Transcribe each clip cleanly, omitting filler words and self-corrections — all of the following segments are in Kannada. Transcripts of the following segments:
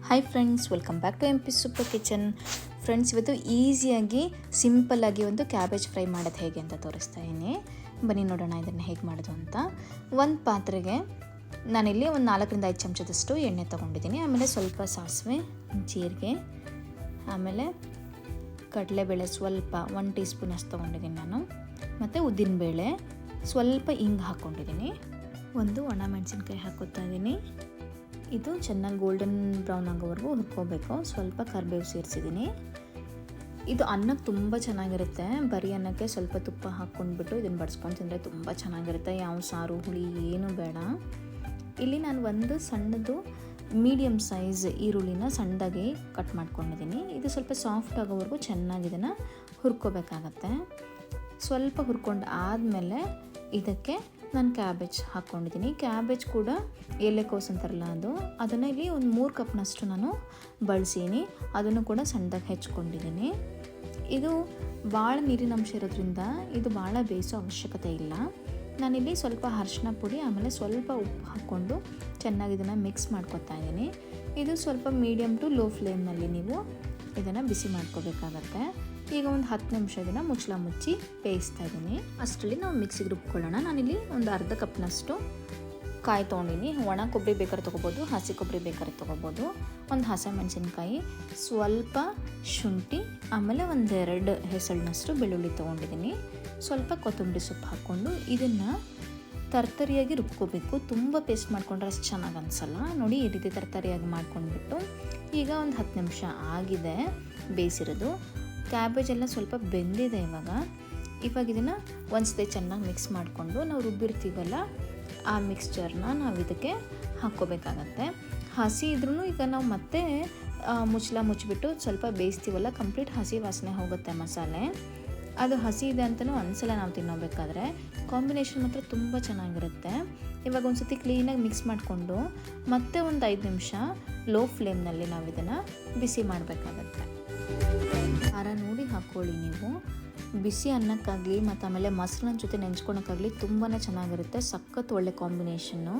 Hi friends, welcome back to MP super kitchen. Friends, ಇವತ್ತು ಈಸಿಯಾಗಿ ಸಿಂಪಲ್ಲಾಗಿ ಒಂದು ಕ್ಯಾಬೇಜ್ ಫ್ರೈ ಮಾಡೋದು ಹೇಗೆ ಅಂತ ತೋರಿಸ್ತಾ ಇದ್ದೀನಿ. ಬನ್ನಿ ನೋಡೋಣ ಇದನ್ನು ಹೇಗೆ ಮಾಡೋದು ಅಂತ. ಒಂದು ಪಾತ್ರೆಗೆ ನಾನಿಲ್ಲಿ ಒಂದು 4-5 ಚಮಚದಷ್ಟು ಎಣ್ಣೆ ತೊಗೊಂಡಿದ್ದೀನಿ. ಆಮೇಲೆ ಸ್ವಲ್ಪ ಸಾಸಿವೆ, ಜೀರಿಗೆ, ಆಮೇಲೆ ಕಡಲೆಬೇಳೆ ಸ್ವಲ್ಪ 1 ಟೀ ಸ್ಪೂನ್ ಅಷ್ಟು ತೊಗೊಂಡಿದ್ದೀನಿ ನಾನು. ಮತ್ತು ಉದ್ದಿನಬೇಳೆ, ಸ್ವಲ್ಪ ಹಿಂಗೆ ಹಾಕ್ಕೊಂಡಿದ್ದೀನಿ. ಒಂದು ಒಣ ಮೆಣಸಿನ್ಕಾಯಿ ಹಾಕೋತಾ ಇದ್ದೀನಿ. ಇದು ಚೆನ್ನಾಗಿ ಗೋಲ್ಡನ್ ಬ್ರೌನ್ ಆಗೋವರೆಗೂ ಹುರ್ಕೋಬೇಕು. ಸ್ವಲ್ಪ ಕರಿಬೇವು ಸೇರಿಸಿದ್ದೀನಿ. ಇದು ಅನ್ನಕ್ಕೆ ತುಂಬ ಚೆನ್ನಾಗಿರುತ್ತೆ. ಬರೀ ಅನ್ನಕ್ಕೆ ಸ್ವಲ್ಪ ತುಪ್ಪ ಹಾಕ್ಕೊಂಡ್ಬಿಟ್ಟು ಇದನ್ನು ಬಡಿಸ್ಕೊಂಡು ತಿಂದರೆ ತುಂಬ ಚೆನ್ನಾಗಿರುತ್ತೆ. ಯಾವ ಸಾರು ಹುಳಿ ಏನೂ ಬೇಡ. ಇಲ್ಲಿ ನಾನು ಒಂದು ಸಣ್ಣದು ಮೀಡಿಯಮ್ ಸೈಜ್ ಈರುಳ್ಳಿನ ಸಣ್ಣದಾಗಿ ಕಟ್ ಮಾಡ್ಕೊಂಡಿದ್ದೀನಿ. ಇದು ಸ್ವಲ್ಪ ಸಾಫ್ಟ್ ಆಗೋವರೆಗೂ ಚೆನ್ನಾಗಿ ಇದನ್ನು ಹುರ್ಕೋಬೇಕಾಗತ್ತೆ. ಸ್ವಲ್ಪ ಹುರ್ಕೊಂಡು ಆದಮೇಲೆ ಇದಕ್ಕೆ ನಾನು ಕ್ಯಾಬೇಜ್ ಹಾಕ್ಕೊಂಡಿದ್ದೀನಿ. ಕ್ಯಾಬೇಜ್ ಕೂಡ ಎಲೆಕೋಸು ಅಂತಾರಲ್ಲ ಅದನ್ನು ಇಲ್ಲಿ ಒಂದು 3 ಕಪ್ನಷ್ಟು ನಾನು ಬಳಸೀನಿ. ಅದನ್ನು ಕೂಡ ಸಣ್ಣದಾಗಿ ಹೆಚ್ಕೊಂಡಿದ್ದೀನಿ. ಇದು ಭಾಳ ನೀರಿನ ಅಂಶ ಇರೋದ್ರಿಂದ ಇದು ಭಾಳ ಬೇಯಿಸೋ ಅವಶ್ಯಕತೆ ಇಲ್ಲ. ನಾನಿಲ್ಲಿ ಸ್ವಲ್ಪ ಅರಿಶಿನ ಪುಡಿ ಆಮೇಲೆ ಸ್ವಲ್ಪ ಉಪ್ಪು ಹಾಕ್ಕೊಂಡು ಚೆನ್ನಾಗಿ ಇದನ್ನು ಮಿಕ್ಸ್ ಮಾಡ್ಕೊತಾ ಇದ್ದೀನಿ. ಇದು ಸ್ವಲ್ಪ ಮೀಡಿಯಮ್ ಟು ಲೋ ಫ್ಲೇಮ್ನಲ್ಲಿ ನೀವು ಇದನ್ನು ಬಿಸಿ ಮಾಡ್ಕೋಬೇಕಾಗತ್ತೆ. ಈಗ ಒಂದು 10 ನಿಮಿಷ ಇದನ್ನು ಮುಚ್ಚಳ ಮುಚ್ಚಿ ಬೇಯಿಸ್ತಾ ಇದ್ದೀನಿ. ಅಷ್ಟರಲ್ಲಿ ನಾವು ಮಿಕ್ಸಿಗೆ ರುಬ್ಕೊಳ್ಳೋಣ. ನಾನಿಲ್ಲಿ ಒಂದು ಅರ್ಧ ಕಪ್ನಷ್ಟು ಕಾಯಿ ತೊಗೊಂಡಿನಿ. ಒಣ ಕೊಬ್ಬರಿ ಬೇಕಾದ್ರೆ ತೊಗೋಬೋದು, ಹಸಿ ಕೊಬ್ಬರಿ ಬೇಕಾದ್ರೆ ತೊಗೋಬೋದು. ಒಂದು ಹಸಿಮೆಣಸಿನ್ಕಾಯಿ, ಸ್ವಲ್ಪ ಶುಂಠಿ, ಆಮೇಲೆ 1-2 ಹೆಸಳಿನಷ್ಟು ಬೆಳ್ಳುಳ್ಳಿ ತೊಗೊಂಡಿದ್ದೀನಿ. ಸ್ವಲ್ಪ ಕೊತ್ತಂಬರಿ ಸೊಪ್ಪು ಹಾಕ್ಕೊಂಡು ಇದನ್ನು ತರ್ತರಿಯಾಗಿ ರುಬ್ಕೋಬೇಕು. ತುಂಬ ಪೇಸ್ಟ್ ಮಾಡ್ಕೊಂಡ್ರೆ ಅಷ್ಟು ಚೆನ್ನಾಗಿ ಅನಿಸಲ್ಲ. ನೋಡಿ, ಈ ರೀತಿ ತರ್ತರಿಯಾಗಿ ಮಾಡ್ಕೊಂಡ್ಬಿಟ್ಟು ಈಗ ಒಂದು 10 ನಿಮಿಷ ಆಗಿದೆ ಬೇಯಿಸಿರೋದು. ಕ್ಯಾಬೇಜ್ ಎಲ್ಲ ಸ್ವಲ್ಪ ಬೆಂದಿದೆ. ಇವಾಗ ಇದನ್ನು ಒಂದ್ಸತಿ ಚೆನ್ನಾಗಿ ಮಿಕ್ಸ್ ಮಾಡಿಕೊಂಡು ನಾವು ರುಬ್ಬಿರ್ತೀವಲ್ಲ ಆ ಮಿಕ್ಸ್ಚರ್ನ ನಾವು ಇದಕ್ಕೆ ಹಾಕ್ಕೋಬೇಕಾಗತ್ತೆ. ಹಸಿ ಇದ್ರೂ ಈಗ ನಾವು ಮತ್ತೆ ಮುಚ್ಚಳ ಮುಚ್ಚಿಬಿಟ್ಟು ಸ್ವಲ್ಪ ಬೇಯಿಸ್ತೀವಲ್ಲ, ಕಂಪ್ಲೀಟ್ ಹಸಿ ವಾಸನೆ ಹೋಗುತ್ತೆ ಮಸಾಲೆ. ಅದು ಹಸಿ ಇದೆ ಅಂತಲೂ ಅನಿಸಲ್ಲ ನಾವು ತಿನ್ನೋಬೇಕಾದ್ರೆ. ಕಾಂಬಿನೇಷನ್ ಮಾತ್ರ ತುಂಬ ಚೆನ್ನಾಗಿರುತ್ತೆ. ಇವಾಗ ಒಂದು ಸತಿ ಕ್ಲೀನಾಗಿ ಮಿಕ್ಸ್ ಮಾಡಿಕೊಂಡು ಮತ್ತೆ ಒಂದು 5 ನಿಮಿಷ ಲೋ ಫ್ಲೇಮ್ನಲ್ಲಿ ನಾವು ಇದನ್ನು ಬಿಸಿ ಮಾಡಬೇಕಾಗತ್ತೆ. ಖಾರ ನೋಡಿ ಹಾಕ್ಕೊಳ್ಳಿ ನೀವು. ಬಿಸಿ ಅನ್ನಕ್ಕಾಗಲಿ ಮತ್ತು ಆಮೇಲೆ ಮೊಸರನ್ನ ಜೊತೆ ನೆಂಚ್ಕೊಳಕ್ಕಾಗಲಿ ತುಂಬಾ ಚೆನ್ನಾಗಿರುತ್ತೆ. ಸಖತ್ ಒಳ್ಳೆ ಕಾಂಬಿನೇಷನ್ನು.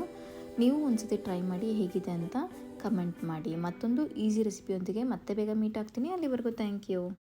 ನೀವು ಒಂದ್ಸತಿ ಟ್ರೈ ಮಾಡಿ ಹೇಗಿದೆ ಅಂತ ಕಮೆಂಟ್ ಮಾಡಿ. ಮತ್ತೊಂದು ಈಸಿ ರೆಸಿಪಿಯೊಂದಿಗೆ ಮತ್ತೆ ಬೇಗ ಮೀಟ್ ಆಗ್ತೀನಿ. ಅಲ್ಲಿವರೆಗೂ ಥ್ಯಾಂಕ್ ಯು.